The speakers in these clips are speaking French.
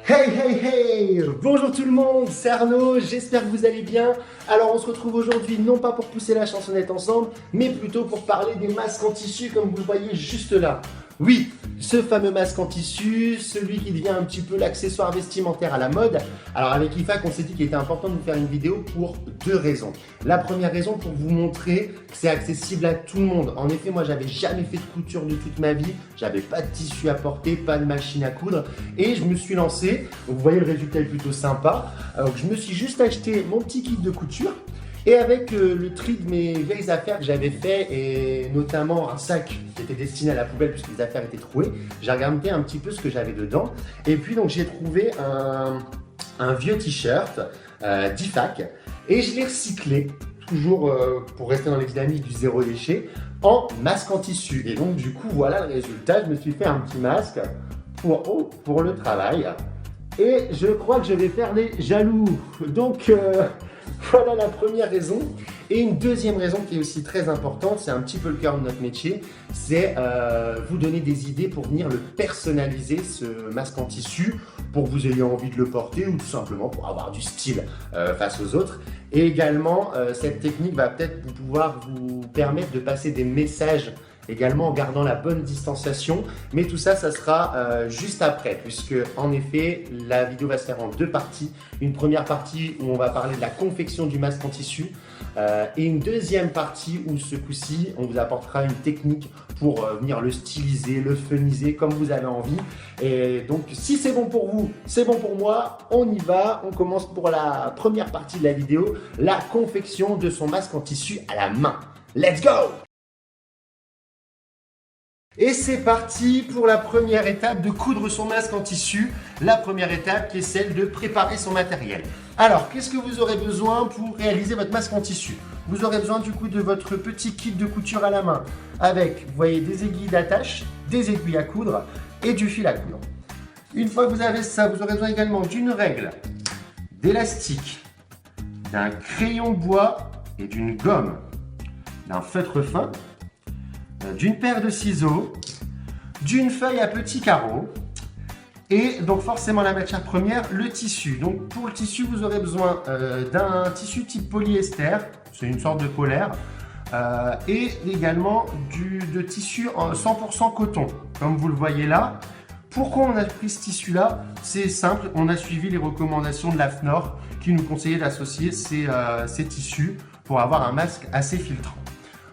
Hey hey hey! Bonjour tout le monde, c'est Arnaud, j'espère que vous allez bien. Alors on se retrouve aujourd'hui non pas pour pousser la chansonnette ensemble, mais plutôt pour parler des masques en tissu comme vous le voyez juste là. Oui, ce fameux masque en tissu, celui qui devient un petit peu l'accessoire vestimentaire à la mode. Alors avec IFAC, on s'est dit qu'il était important de vous faire une vidéo pour deux raisons. La première raison, pour vous montrer que c'est accessible à tout le monde. En effet, moi j'avais jamais fait de couture de toute ma vie, j'avais pas de tissu à porter, pas de machine à coudre, et je me suis lancé. Donc vous voyez, le résultat est plutôt sympa. Alors je me suis juste acheté mon petit kit de couture. Et avec le tri de mes vieilles affaires que j'avais fait, et notamment un sac qui était destiné à la poubelle puisque les affaires étaient trouées, j'ai regardé un petit peu ce que j'avais dedans. Et puis donc j'ai trouvé un vieux t-shirt d'IFAC et je l'ai recyclé, toujours pour rester dans les dynamiques du zéro déchet, en masque en tissu. Et donc du coup voilà le résultat, je me suis fait un petit masque pour le travail. Et je crois que je vais faire les jaloux. Donc voilà la première raison. Et une deuxième raison qui est aussi très importante, c'est un petit peu le cœur de notre métier, c'est vous donner des idées pour venir le personnaliser, ce masque en tissu, pour que vous ayez envie de le porter ou tout simplement pour avoir du style face aux autres. Et également, cette technique va peut-être pouvoir vous permettre de passer des messages également en gardant la bonne distanciation, mais tout ça, ça sera juste après, puisque en effet, la vidéo va se faire en deux parties. Une première partie où on va parler de la confection du masque en tissu, et une deuxième partie où ce coup-ci, on vous apportera une technique pour venir le styliser, le funiser comme vous avez envie. Et donc, si c'est bon pour vous, c'est bon pour moi, on y va. On commence pour la première partie de la vidéo, la confection de son masque en tissu à la main. Let's go! Et c'est parti pour la première étape de coudre son masque en tissu. La première étape qui est celle de préparer son matériel. Alors, qu'est-ce que vous aurez besoin pour réaliser votre masque en tissu? Vous aurez besoin du coup de votre petit kit de couture à la main avec, vous voyez, des aiguilles d'attache, des aiguilles à coudre et du fil à coudre. Une fois que vous avez ça, vous aurez besoin également d'une règle, d'élastique, d'un crayon de bois et d'une gomme, d'un feutre fin, d'une paire de ciseaux, d'une feuille à petits carreaux et donc forcément la matière première, le tissu. Donc pour le tissu, vous aurez besoin d'un tissu type polyester, c'est une sorte de polaire, et également de tissu en 100% coton, comme vous le voyez là. Pourquoi on a pris ce tissu-là? C'est simple, on a suivi les recommandations de l'AFNOR qui nous conseillait d'associer ces tissus pour avoir un masque assez filtrant.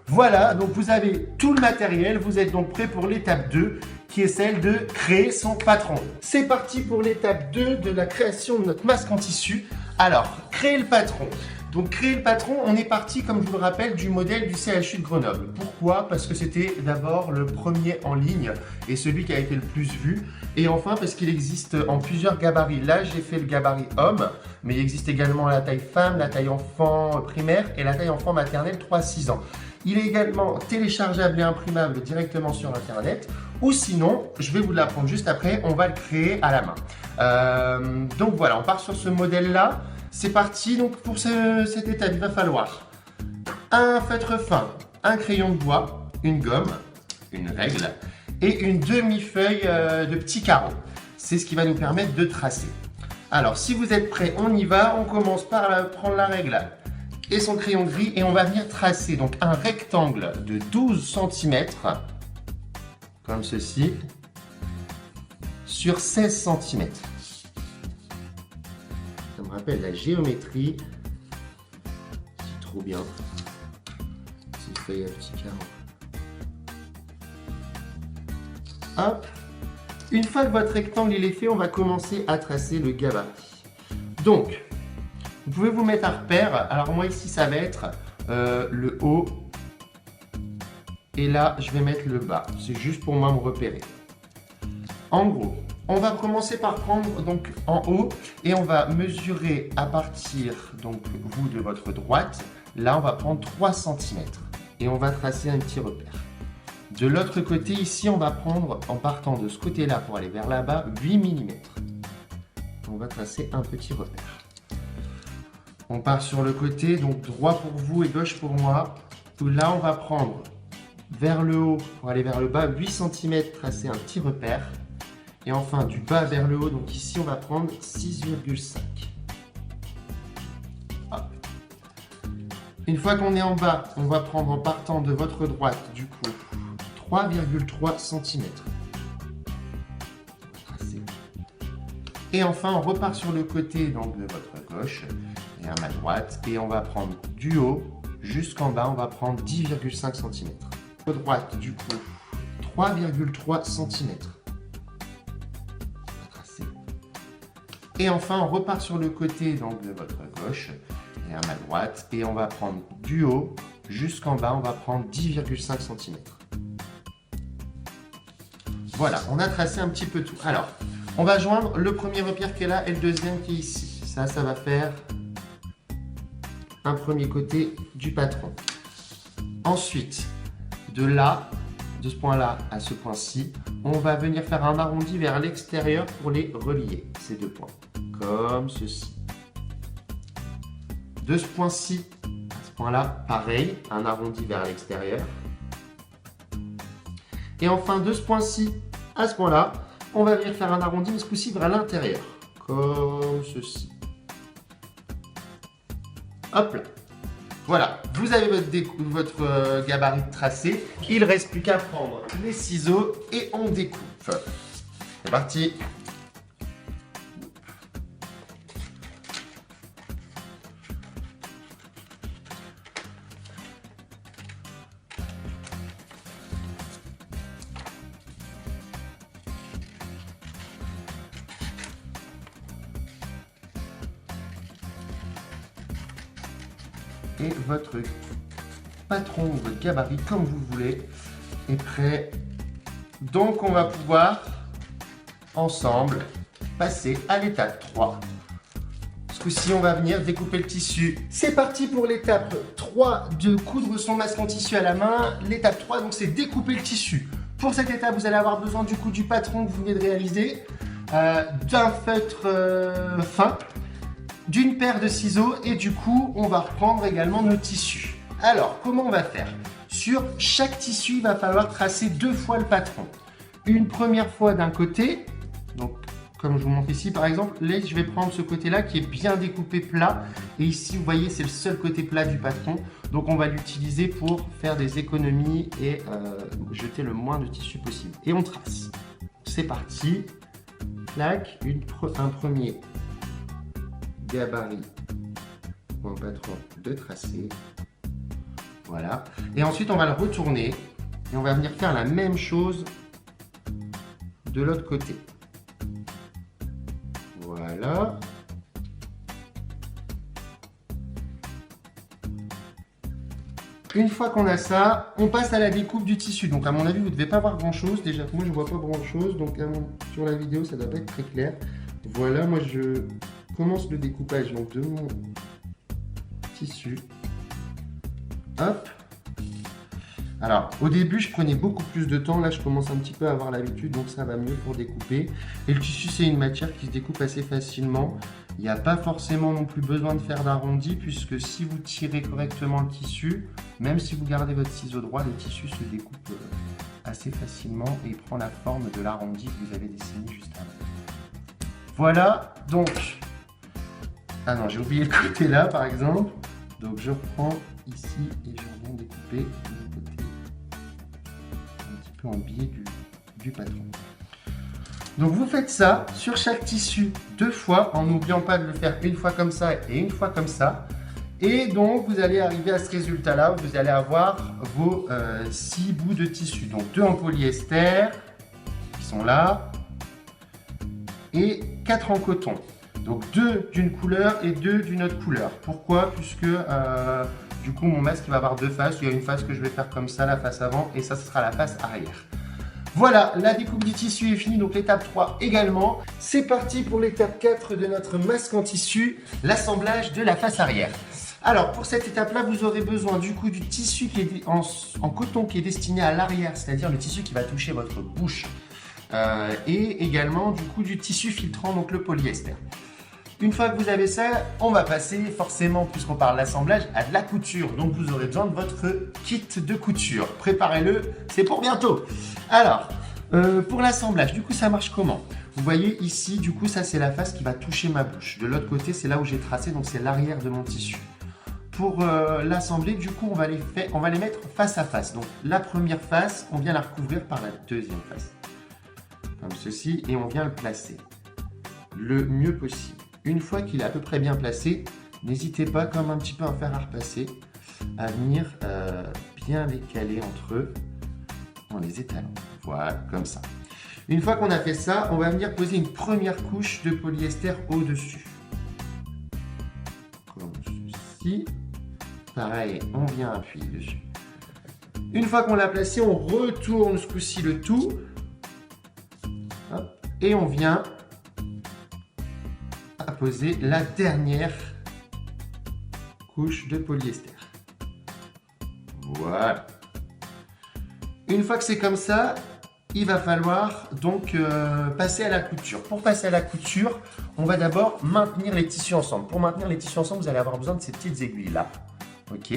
Voilà, donc vous avez tout le matériel, vous êtes donc prêt pour l'étape 2 qui est celle de créer son patron. C'est parti pour l'étape 2 de la création de notre masque en tissu. Alors, créer le patron. Donc créer le patron, on est parti, comme je vous le rappelle, du modèle du CHU de Grenoble. Pourquoi? Parce que c'était d'abord le premier en ligne et celui qui a été le plus vu. Et enfin parce qu'il existe en plusieurs gabarits. Là, j'ai fait le gabarit homme, mais il existe également la taille femme, la taille enfant primaire et la taille enfant maternelle 3-6 ans. Il est également téléchargeable et imprimable directement sur internet, ou sinon, je vais vous l'apprendre juste après, on va le créer à la main. Donc voilà, on part sur ce modèle-là. C'est parti, donc pour cette étape, il va falloir un feutre fin, un crayon de bois, une gomme, une règle et une demi-feuille de petits carreaux. C'est ce qui va nous permettre de tracer. Alors, si vous êtes prêts, on y va. On commence par prendre la règle et son crayon gris et on va venir tracer donc un rectangle de 12 cm comme ceci sur 16 cm. Ça me rappelle la géométrie. C'est trop bien. Petite feuille à petits carreaux. Hop. Une fois que votre rectangle il est fait, on va commencer à tracer le gabarit. Donc, vous pouvez vous mettre un repère. Alors moi ici, ça va être le haut. Et là, je vais mettre le bas. C'est juste pour moi me repérer. En gros, on va commencer par prendre donc en haut et on va mesurer à partir, donc vous de votre droite. Là, on va prendre 3 cm et on va tracer un petit repère. De l'autre côté, ici, on va prendre, en partant de ce côté-là pour aller vers là-bas, 8 mm. On va tracer un petit repère. On part sur le côté, donc droit pour vous et gauche pour moi. Là, on va prendre vers le haut pour aller vers le bas, 8 cm, tracer un petit repère. Et enfin, du bas vers le haut, donc ici, on va prendre 6,5. Une fois qu'on est en bas, on va prendre en partant de votre droite, du coup, 3,3 cm. Et enfin, on repart sur le côté donc, de votre gauche et à ma droite. Et on va prendre du haut jusqu'en bas, on va prendre 10,5 cm. À droite, du coup, 3,3 cm. Et enfin, on repart sur le côté donc, de votre gauche et à ma droite. Et on va prendre du haut jusqu'en bas, on va prendre 10,5 cm. Voilà, on a tracé un petit peu tout. Alors, on va joindre le premier repère qui est là et le deuxième qui est ici. Ça va faire un premier côté du patron. Ensuite, de là, de ce point-là à ce point-ci, on va venir faire un arrondi vers l'extérieur pour les relier, ces deux points, comme ceci. De ce point-ci à ce point-là, pareil, un arrondi vers l'extérieur. Et enfin, de ce point-ci à ce point-là, on va venir faire un arrondi, mais ce coup-ci vers l'intérieur, comme ceci. Hop là. Voilà, vous avez votre gabarit tracé. Il ne reste plus qu'à prendre les ciseaux et on découpe. C'est parti. Et votre patron ou votre gabarit, comme vous voulez, est prêt. Donc, on va pouvoir, ensemble, passer à l'étape 3. Ce coup-ci, on va venir découper le tissu. C'est parti pour l'étape 3 de coudre son masque en tissu à la main. L'étape 3, donc, c'est découper le tissu. Pour cette étape, vous allez avoir besoin du coup du patron que vous venez de réaliser, d'un feutre fin, d'une paire de ciseaux et du coup, on va reprendre également nos tissus. Alors, comment on va faire? Sur chaque tissu, il va falloir tracer 2 fois le patron. Une première fois d'un côté, donc comme je vous montre ici par exemple, là je vais prendre ce côté-là qui est bien découpé plat et ici vous voyez c'est le seul côté plat du patron, donc on va l'utiliser pour faire des économies et jeter le moins de tissu possible. Et on trace. C'est parti. Clac, un premier gabarit ou un patron de tracé. Voilà. Et ensuite, on va le retourner et on va venir faire la même chose de l'autre côté. Voilà. Une fois qu'on a ça, on passe à la découpe du tissu. Donc, à mon avis, vous ne devez pas voir grand-chose. Déjà, moi, je ne vois pas grand-chose. Donc, sur la vidéo, ça ne doit pas être très clair. Voilà, moi, je commence le découpage donc, de mon tissu. Hop. Alors, au début, je prenais beaucoup plus de temps. Là, je commence un petit peu à avoir l'habitude, donc ça va mieux pour découper. Et le tissu, c'est une matière qui se découpe assez facilement. Il n'y a pas forcément non plus besoin de faire d'arrondi, puisque si vous tirez correctement le tissu, même si vous gardez votre ciseau droit, le tissu se découpe assez facilement et il prend la forme de l'arrondi que vous avez dessiné juste avant. Voilà, donc... Ah non, j'ai oublié le côté là, par exemple. Donc, je reprends ici et je viens découper le côté un petit peu en biais du patron. Donc vous faites ça sur chaque tissu 2 fois en n'oubliant pas de le faire une fois comme ça et une fois comme ça. Et donc vous allez arriver à ce résultat là où vous allez avoir vos 6 bouts de tissu. Donc 2 en polyester qui sont là et 4 en coton. Donc 2 d'une couleur et 2 d'une autre couleur. Pourquoi? Puisque du coup mon masque va avoir 2 faces. Il y a une face que je vais faire comme ça, la face avant, et ça ce sera la face arrière. Voilà, la découpe du tissu est finie, donc l'étape 3 également. C'est parti pour l'étape 4 de notre masque en tissu, l'assemblage de la face arrière. Alors pour cette étape-là, vous aurez besoin du coup du tissu qui est en coton qui est destiné à l'arrière, c'est-à-dire le tissu qui va toucher votre bouche. Et également du coup du tissu filtrant, donc le polyester. Une fois que vous avez ça, on va passer forcément, puisqu'on parle d'assemblage, à de la couture. Donc vous aurez besoin de votre kit de couture. Préparez-le, c'est pour bientôt. Alors, Pour l'assemblage, du coup, ça marche comment? Vous voyez ici, du coup, ça c'est la face qui va toucher ma bouche. De l'autre côté, c'est là où j'ai tracé, donc c'est l'arrière de mon tissu. Pour l'assembler, du coup, on va les mettre face à face. Donc la première face, on vient la recouvrir par la deuxième face. Comme ceci, et on vient le placer le mieux possible. Une fois qu'il est à peu près bien placé, n'hésitez pas, comme un petit peu un fer à repasser, à venir bien les caler entre eux en les étalant. Voilà, comme ça. Une fois qu'on a fait ça, on va venir poser une première couche de polyester au-dessus. Comme ceci. Pareil, on vient appuyer dessus. Une fois qu'on l'a placé, on retourne ce coup-ci le tout. Hop, et on vient à poser la dernière couche de polyester. Voilà. Une fois que c'est comme ça, il va falloir donc passer à la couture. Pour passer à la couture, on va d'abord maintenir les tissus ensemble. Pour maintenir les tissus ensemble, vous allez avoir besoin de ces petites aiguilles-là. Ok.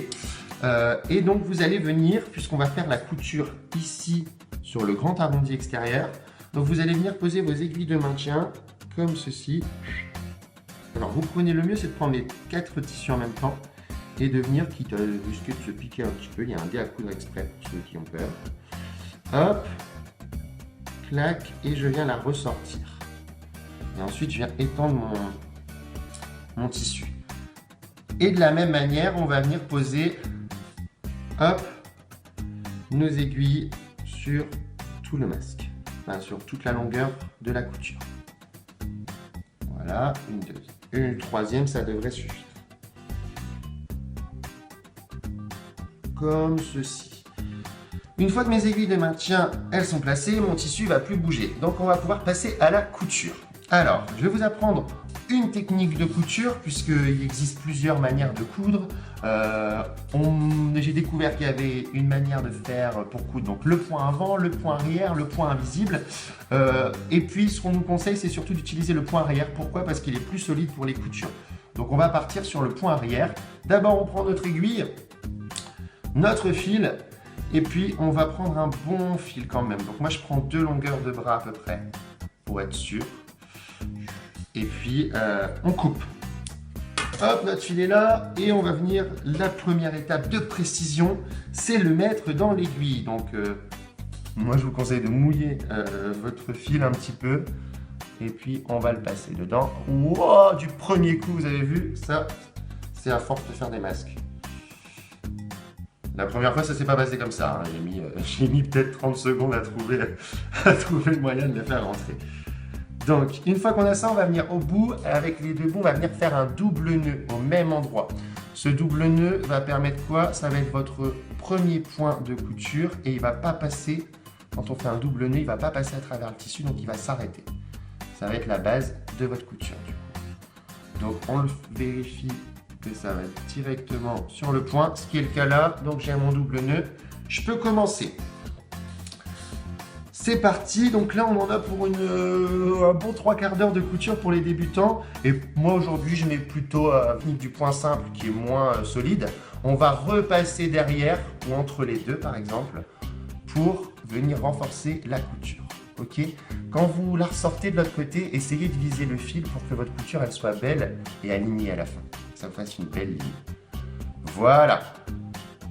Et donc, vous allez venir, puisqu'on va faire la couture ici sur le grand arrondi extérieur, donc vous allez venir poser vos aiguilles de maintien comme ceci. Alors, vous prenez le mieux, c'est de prendre les 4 tissus en même temps et de venir, quitte à risquer de se piquer un petit peu, il y a un dé à coudre exprès pour ceux qui ont peur. Hop, clac, et je viens la ressortir. Et ensuite, je viens étendre mon tissu. Et de la même manière, on va venir poser, hop, nos aiguilles sur tout le masque, enfin, sur toute la longueur de la couture. Voilà, une deuxième. Une troisième, ça devrait suffire. Comme ceci. Une fois que mes aiguilles de maintien, elles sont placées, mon tissu ne va plus bouger. Donc, on va pouvoir passer à la couture. Alors, je vais vous apprendre une technique de couture, puisqu'il existe plusieurs manières de coudre. J'ai découvert qu'il y avait une manière de faire pour coudre, donc le point avant, le point arrière, le point invisible. Et puis, ce qu'on nous conseille, c'est surtout d'utiliser le point arrière. Pourquoi? Parce qu'il est plus solide pour les coutures. Donc, on va partir sur le point arrière. D'abord, on prend notre aiguille, notre fil, et puis on va prendre un bon fil quand même. Donc, moi, je prends 2 longueurs de bras à peu près, pour être sûr. Et puis, on coupe. Hop, notre fil est là. Et on va venir, la première étape de précision, c'est le mettre dans l'aiguille. Donc, moi, je vous conseille de mouiller votre fil un petit peu. Et puis, on va le passer dedans. Wow, du premier coup, vous avez vu, ça, c'est à force de faire des masques. La première fois, ça s'est pas passé comme ça. Hein. J'ai mis peut-être 30 secondes à trouver le moyen de le faire rentrer. Donc, une fois qu'on a ça, on va venir au bout, avec les 2 bouts, on va venir faire un double nœud au même endroit. Ce double nœud va permettre quoi? Ça va être votre premier point de couture et il ne va pas passer, quand on fait un double nœud, il ne va pas passer à travers le tissu, donc il va s'arrêter. Ça va être la base de votre couture. Donc, on le vérifie que ça va être directement sur le point, ce qui est le cas là. Donc, j'ai mon double nœud. Je peux commencer. C'est parti, donc là on en a pour un bon 3/4 d'heure de couture pour les débutants. Et moi aujourd'hui je mets plutôt du point simple qui est moins solide. On va repasser derrière ou entre les deux par exemple pour venir renforcer la couture. Ok. Quand vous la ressortez de l'autre côté, essayez de viser le fil pour que votre couture elle soit belle et alignée à la fin. Que ça fasse une belle ligne. Voilà.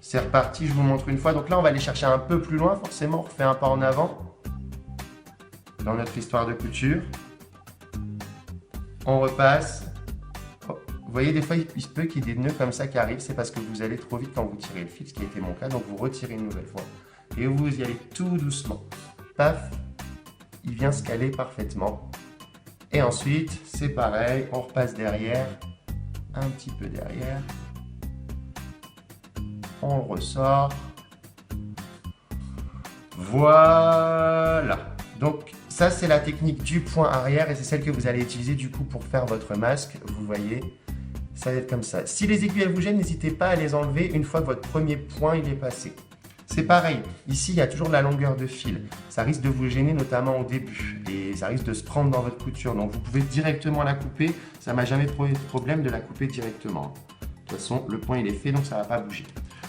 C'est reparti, je vous montre une fois. Donc là on va aller chercher un peu plus loin, forcément on refait un pas en avant. Dans notre histoire de couture, on repasse. Oh, vous voyez, des fois, il se peut qu'il y ait des nœuds comme ça qui arrivent. C'est parce que vous allez trop vite quand vous tirez le fil, ce qui a été mon cas. Donc, vous retirez une nouvelle fois. Et vous y allez tout doucement. Paf, il vient se caler parfaitement. Et ensuite, c'est pareil. On repasse derrière. Un petit peu derrière. On le ressort. Voilà. Donc, ça, c'est la technique du point arrière et c'est celle que vous allez utiliser du coup pour faire votre masque. Vous voyez, ça va être comme ça. Si les aiguilles vous gênent, n'hésitez pas à les enlever une fois que votre premier point il est passé. C'est pareil, ici il y a toujours de la longueur de fil. Ça risque de vous gêner notamment au début et ça risque de se prendre dans votre couture. Donc vous pouvez directement la couper. Ça m'a jamais posé de problème de la couper directement. De toute façon, le point il est fait donc ça ne va pas bouger.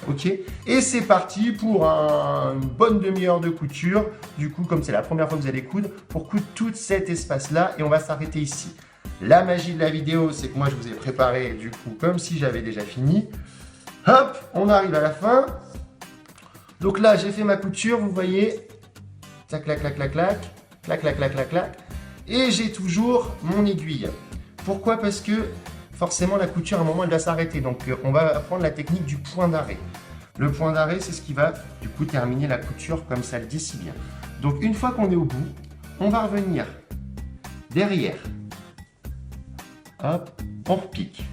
Ok, et c'est parti pour une bonne demi-heure de couture. Du coup, comme c'est la première fois que vous allez coudre, pour coudre tout cet espace-là, et on va s'arrêter ici. La magie de la vidéo, c'est que moi, je vous ai préparé, du coup, comme si j'avais déjà fini. Hop, on arrive à la fin. Donc là, j'ai fait ma couture, vous voyez. Tac, clac, clac, clac, clac, clac, clac, clac, clac, clac. Et j'ai toujours mon aiguille. Pourquoi? Parce que forcément, la couture, à un moment, elle va s'arrêter. Donc, on va apprendre la technique du point d'arrêt. Le point d'arrêt, c'est ce qui va, du coup, terminer la couture comme ça le dit si bien. Donc, une fois qu'on est au bout, on va revenir derrière. Hop, on repique.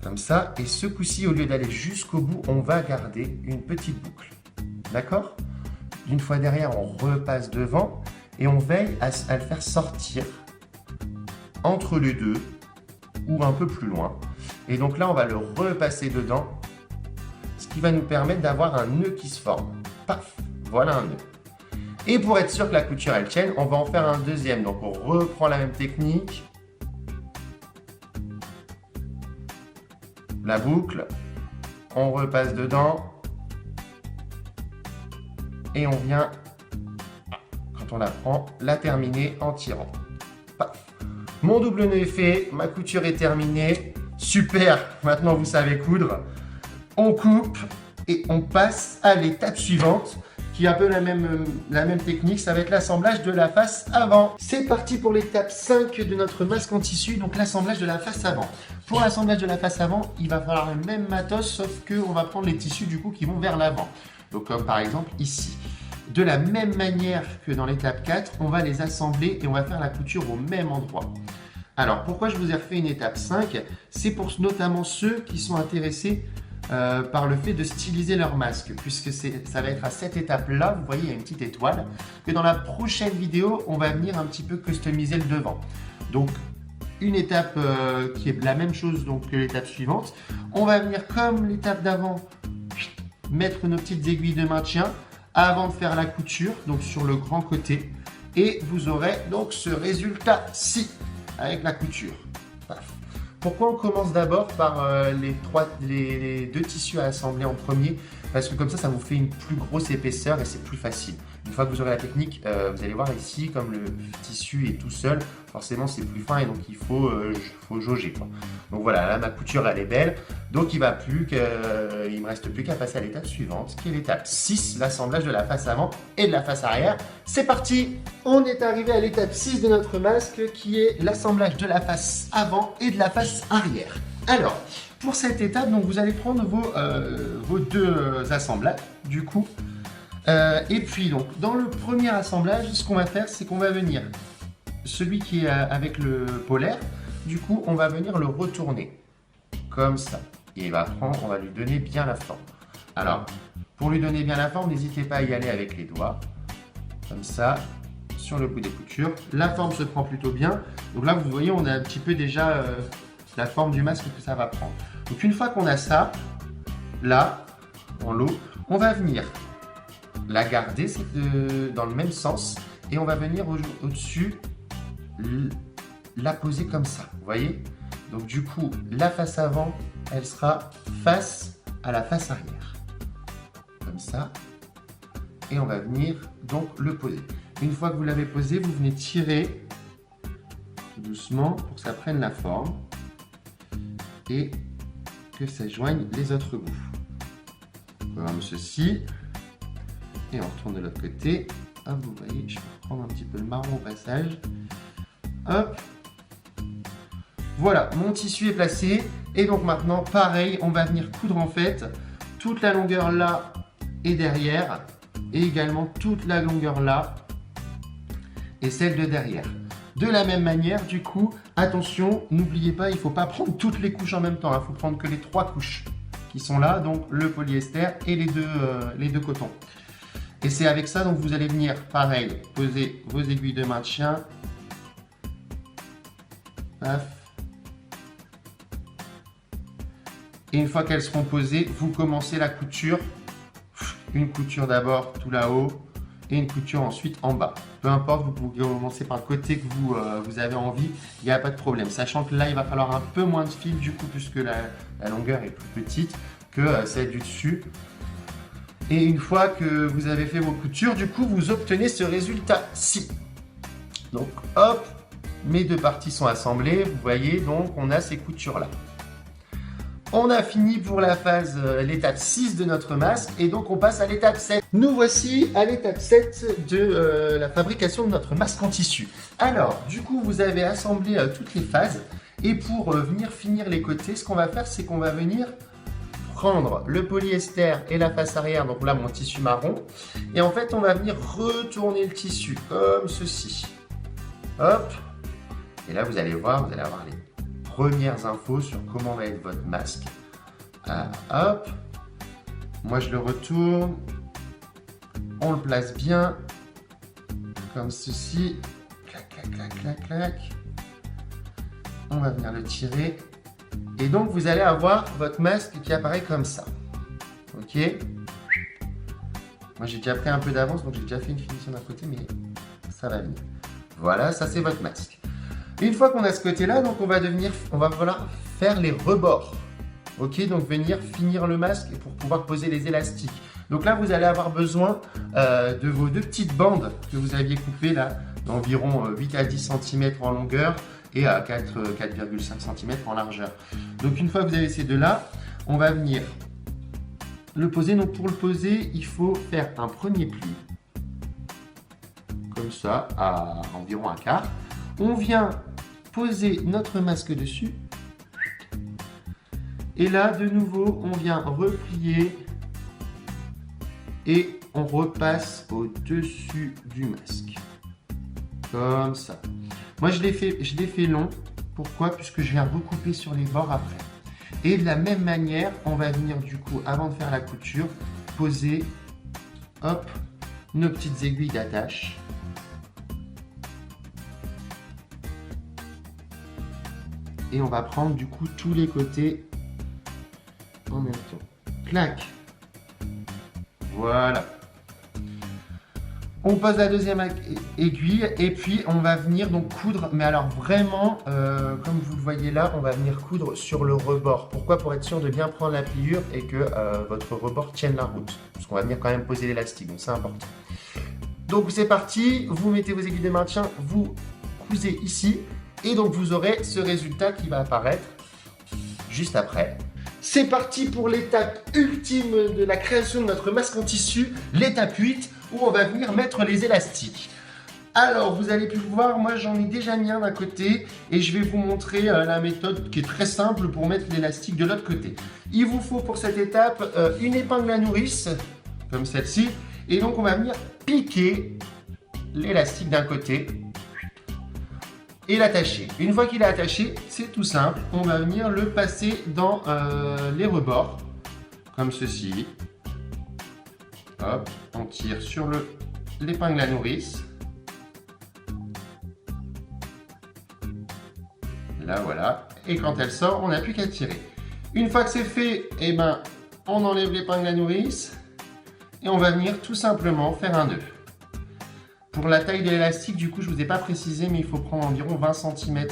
Comme ça. Et ce coup-ci, au lieu d'aller jusqu'au bout, on va garder une petite boucle. D'accord? Une fois derrière, on repasse devant et on veille à le faire sortir entre les deux ou un peu plus loin. Et donc là, on va le repasser dedans, ce qui va nous permettre d'avoir un nœud qui se forme. Paf, voilà un nœud. Et pour être sûr que la couture elle tienne, on va en faire un deuxième. Donc on reprend la même technique. La boucle, on repasse dedans. Et on vient, quand on la prend, la terminer en tirant. Paf. Mon double nœud est fait, ma couture est terminée. Super, maintenant vous savez coudre. On coupe et on passe à l'étape suivante, qui est un peu la même technique, ça va être l'assemblage de la face avant. C'est parti pour l'étape 5 de notre masque en tissu, donc l'assemblage de la face avant. Pour l'assemblage de la face avant, il va falloir le même matos, sauf qu'on va prendre les tissus du coup qui vont vers l'avant. Donc comme par exemple ici. De la même manière que dans l'étape 4, on va les assembler et on va faire la couture au même endroit. Alors pourquoi je vous ai refait une étape 5? C'est pour notamment ceux qui sont intéressés par le fait de styliser leur masque, puisque ça va être à cette étape-là, vous voyez il y a une petite étoile, que dans la prochaine vidéo, on va venir un petit peu customiser le devant. Donc une étape qui est la même chose donc, que l'étape suivante. On va venir comme l'étape d'avant, mettre nos petites aiguilles de maintien avant de faire la couture, donc sur le grand côté. Et vous aurez donc ce résultat-ci avec la couture. Paf. Pourquoi on commence d'abord par les deux tissus à assembler en premier? Parce que comme ça vous fait une plus grosse épaisseur et c'est plus facile. Une fois que vous aurez la technique, vous allez voir ici, comme le tissu est tout seul, forcément c'est plus fin et donc il faut jauger, quoi. Donc voilà, là ma couture elle est belle, donc il me reste plus qu'à passer à l'étape suivante, qui est l'étape 6, l'assemblage de la face avant et de la face arrière. C'est parti! On est arrivé à l'étape 6 de notre masque, qui est l'assemblage de la face avant et de la face arrière. Alors, pour cette étape, donc, vous allez prendre vos deux assemblages, du coup. Et puis, donc, dans le premier assemblage, ce qu'on va faire, c'est qu'on va venir, celui qui est avec le polaire, du coup, on va venir le retourner, comme ça. Et on va lui donner bien la forme. Alors, pour lui donner bien la forme, n'hésitez pas à y aller avec les doigts, comme ça, sur le bout des coutures. La forme se prend plutôt bien. Donc là, vous voyez, on a un petit peu déjà la forme du masque que ça va prendre. Donc une fois qu'on a ça, là, en lot, on va venir la garder dans le même sens et on va venir au-dessus la poser comme ça, vous voyez? Donc du coup, la face avant, elle sera face à la face arrière, comme ça, et on va venir donc le poser. Une fois que vous l'avez posé, vous venez tirer tout doucement pour que ça prenne la forme et que ça joigne les autres bouts. Comme ceci. Et on retourne de l'autre côté. Hop, vous voyez, je vais reprendre un petit peu le marron au passage. Hop. Voilà, mon tissu est placé. Et donc maintenant, pareil, on va venir coudre en fait toute la longueur là et derrière. Et également toute la longueur là et celle de derrière. De la même manière, du coup, attention, n'oubliez pas, il ne faut pas prendre toutes les couches en même temps. Il faut prendre que les 3 couches qui sont là, donc le polyester et les deux cotons. Et c'est avec ça, donc vous allez venir, pareil, poser vos aiguilles de maintien. Paf. Et une fois qu'elles seront posées, vous commencez la couture. Une couture d'abord tout là-haut, et une couture ensuite en bas. Peu importe, vous pouvez commencer par le côté que vous avez envie, il n'y a pas de problème. Sachant que là, il va falloir un peu moins de fil du coup, puisque la longueur est plus petite que celle du dessus. Et une fois que vous avez fait vos coutures, du coup, vous obtenez ce résultat-ci. Donc, hop, mes deux parties sont assemblées. Vous voyez, donc, on a ces coutures-là. On a fini pour la phase, l'étape 6 de notre masque et donc on passe à l'étape 7. Nous voici à l'étape 7 de la fabrication de notre masque en tissu. Alors, du coup, vous avez assemblé toutes les phases et pour venir finir les côtés, ce qu'on va faire, c'est qu'on va venir prendre le polyester et la face arrière, donc là mon tissu marron, et en fait on va venir retourner le tissu comme ceci. Hop, et là vous allez voir, vous allez avoir les premières infos sur comment va être votre masque. Hop, moi je le retourne, on le place bien, comme ceci, clac, clac, clac, clac, clac. On va venir le tirer, et donc vous allez avoir votre masque qui apparaît comme ça. Ok. Moi j'ai déjà pris un peu d'avance, donc j'ai déjà fait une finition d'un côté, mais ça va venir. Voilà, ça c'est votre masque. Une fois qu'on a ce côté-là, donc on va voilà, faire les rebords. Ok, donc venir finir le masque pour pouvoir poser les élastiques. Donc là, vous allez avoir besoin de vos deux petites bandes que vous aviez coupées là, d'environ 8 à 10 cm en longueur et à 4,5 cm en largeur. Donc une fois que vous avez ces deux-là, on va venir le poser. Donc pour le poser, il faut faire un premier pli, comme ça, à environ un quart. On vient poser notre masque dessus. Et là, de nouveau, on vient replier et on repasse au-dessus du masque. Comme ça. Moi, je l'ai fait long. Pourquoi? Puisque je viens recouper sur les bords après. Et de la même manière, on va venir du coup, avant de faire la couture, poser, hop, nos petites aiguilles d'attache. Et on va prendre du coup tous les côtés en même temps. Clac. Voilà. On pose la deuxième aiguille et puis on va venir donc coudre. Mais alors vraiment, comme vous le voyez là, on va venir coudre sur le rebord. Pourquoi? Pour être sûr de bien prendre la pliure et que votre rebord tienne la route. Parce qu'on va venir quand même poser l'élastique, donc c'est important. Donc c'est parti, vous mettez vos aiguilles de maintien, vous cousez ici. Et donc vous aurez ce résultat qui va apparaître juste après. C'est parti pour l'étape ultime de la création de notre masque en tissu, l'étape 8, où on va venir mettre les élastiques. Alors vous allez pu le voir, moi j'en ai déjà mis un d'un côté et je vais vous montrer la méthode qui est très simple pour mettre l'élastique de l'autre côté. Il vous faut pour cette étape une épingle à nourrice, comme celle-ci, et donc on va venir piquer l'élastique d'un côté et l'attacher. Une fois qu'il est attaché, c'est tout simple. On va venir le passer dans les rebords, comme ceci. Hop, on tire sur l'épingle à nourrice. Là, voilà. Et quand elle sort, on n'a plus qu'à tirer. Une fois que c'est fait, eh ben, on enlève l'épingle à nourrice et on va venir tout simplement faire un nœud. Pour la taille de l'élastique, du coup, je ne vous ai pas précisé, mais il faut prendre environ 20 cm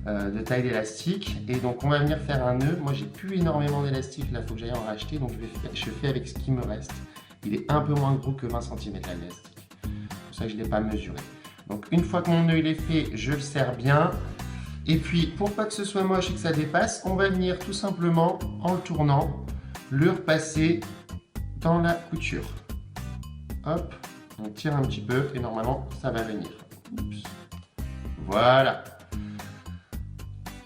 de taille d'élastique. Et donc, on va venir faire un nœud. Moi, j'ai plus énormément d'élastique. Là, il faut que j'aille en racheter. Donc, je fais avec ce qui me reste. Il est un peu moins gros que 20 cm l'élastique. C'est pour ça que je ne l'ai pas mesuré. Donc, une fois que mon nœud il est fait, je le serre bien. Et puis, pour pas que ce soit moche et que ça dépasse, on va venir tout simplement, en le tournant, le repasser dans la couture. Hop. On tire un petit peu et normalement ça va venir. Oups. Voilà.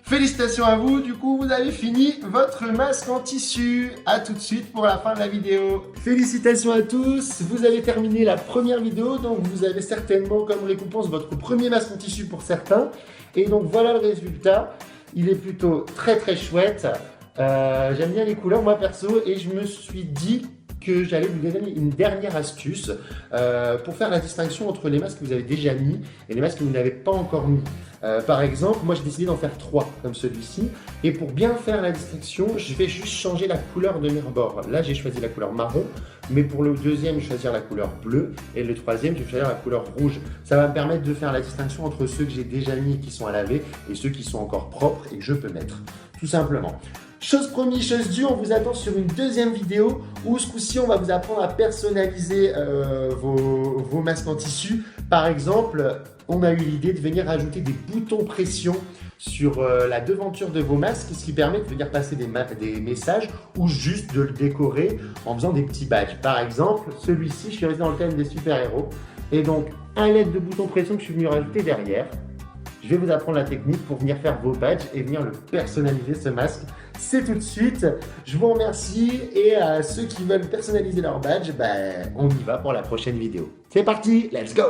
Félicitations à vous, du coup vous avez fini votre masque en tissu. A tout de suite pour la fin de la vidéo. Félicitations à tous, vous avez terminé la première vidéo, donc vous avez certainement comme récompense votre premier masque en tissu pour certains. Et donc voilà le résultat, il est plutôt très chouette. J'aime bien les couleurs moi perso et je me suis dit que j'allais vous donner une dernière astuce pour faire la distinction entre les masques que vous avez déjà mis et les masques que vous n'avez pas encore mis. Par exemple, moi j'ai décidé d'en faire 3 comme celui-ci, et pour bien faire la distinction, je vais juste changer la couleur de mes rebords. Là j'ai choisi la couleur marron, mais pour le deuxième je vais choisir la couleur bleue, et le troisième je vais choisir la couleur rouge. Ça va me permettre de faire la distinction entre ceux que j'ai déjà mis et qui sont à laver, et ceux qui sont encore propres et que je peux mettre, tout simplement. Chose promise, chose due, on vous attend sur une deuxième vidéo où ce coup-ci on va vous apprendre à personnaliser vos masques en tissu. Par exemple, on a eu l'idée de venir ajouter des boutons pression sur la devanture de vos masques, ce qui permet de venir passer des messages ou juste de le décorer en faisant des petits badges. Par exemple, celui-ci, je suis resté dans le thème des super-héros, et donc à l'aide de boutons pression que je suis venu rajouter derrière, je vais vous apprendre la technique pour venir faire vos badges et venir le personnaliser, ce masque. C'est tout de suite. Je vous remercie, et à ceux qui veulent personnaliser leur badge, on y va pour la prochaine vidéo. C'est parti, let's go!